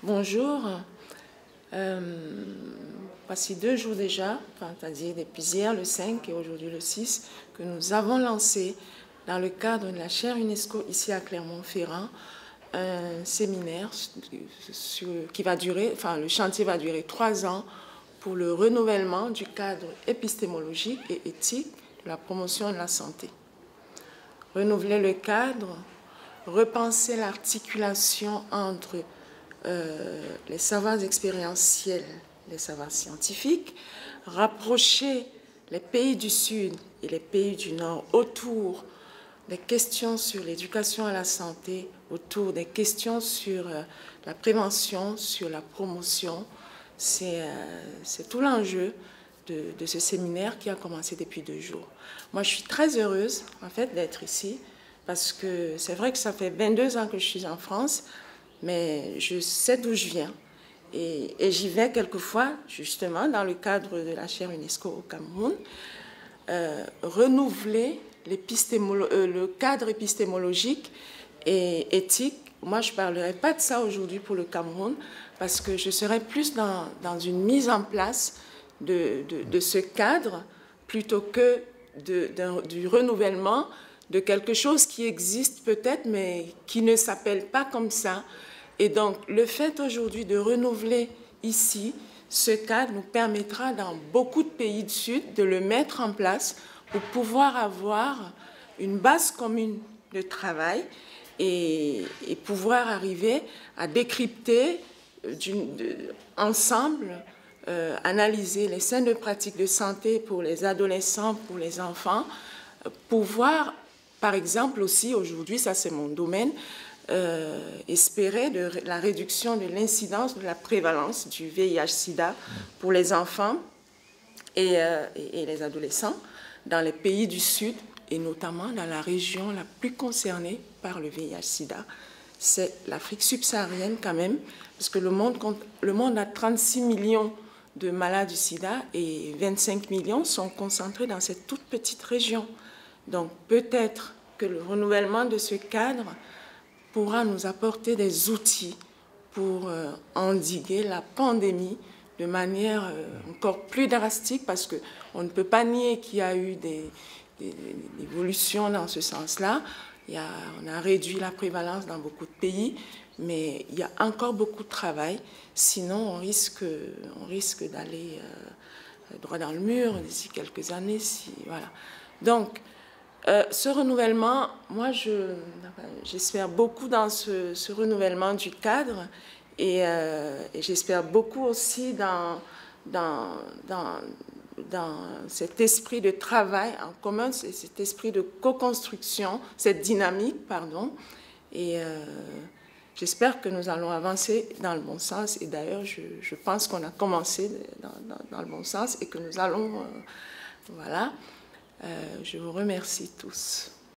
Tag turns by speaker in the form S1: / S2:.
S1: Bonjour. Voici 2 jours déjà, c'est-à-dire depuis hier le 5 et aujourd'hui le 6, que nous avons lancé dans le cadre de la chaire UNESCO ici à Clermont-Ferrand un séminaire qui va durer, le chantier va durer 3 ans pour le renouvellement du cadre épistémologique et éthique de la promotion de la santé. Renouveler le cadre, repenser l'articulation entre les savoirs expérientiels, les savoirs scientifiques, rapprocher les pays du Sud et les pays du Nord autour des questions sur l'éducation à la santé, autour des questions sur la prévention, sur la promotion. C'est tout l'enjeu de ce séminaire qui a commencé depuis 2 jours. Moi, je suis très heureuse, en fait, d'être ici, parce que c'est vrai que ça fait 22 ans que je suis en France, mais je sais d'où je viens. Et j'y vais quelquefois, justement, dans le cadre de la chaire UNESCO au Cameroun, renouveler le cadre épistémologique et éthique. Moi, je ne parlerai pas de ça aujourd'hui pour le Cameroun, parce que je serai plus dans une mise en place de ce cadre, plutôt que du renouvellement de quelque chose qui existe peut-être, mais qui ne s'appelle pas comme ça. Et donc, le fait aujourd'hui de renouveler ici ce cadre nous permettra dans beaucoup de pays du Sud de le mettre en place pour pouvoir avoir une base commune de travail et pouvoir arriver à décrypter ensemble, analyser les scènes de pratique de santé pour les adolescents, pour les enfants, pouvoir, par exemple aussi, aujourd'hui, ça c'est mon domaine, espérer de la réduction de l'incidence, de la prévalence du VIH-Sida pour les enfants et les adolescents dans les pays du Sud et notamment dans la région la plus concernée par le VIH-Sida. C'est l'Afrique subsaharienne quand même, parce que le monde a 36 millions de malades du sida et 25 millions sont concentrés dans cette toute petite région. Donc peut-être que le renouvellement de ce cadre pourra nous apporter des outils pour endiguer la pandémie de manière encore plus drastique, parce qu'on ne peut pas nier qu'il y a eu des évolutions dans ce sens-là. On a réduit la prévalence dans beaucoup de pays, mais il y a encore beaucoup de travail. Sinon, on risque d'aller droit dans le mur d'ici quelques années. Voilà. Donc, ce renouvellement, moi, j'espère beaucoup dans ce renouvellement du cadre et j'espère beaucoup aussi dans cet esprit de travail en commun, cet esprit de co-construction, cette dynamique, pardon. Et j'espère que nous allons avancer dans le bon sens. Et d'ailleurs, je pense qu'on a commencé dans le bon sens et que nous allons... voilà. Je vous remercie tous.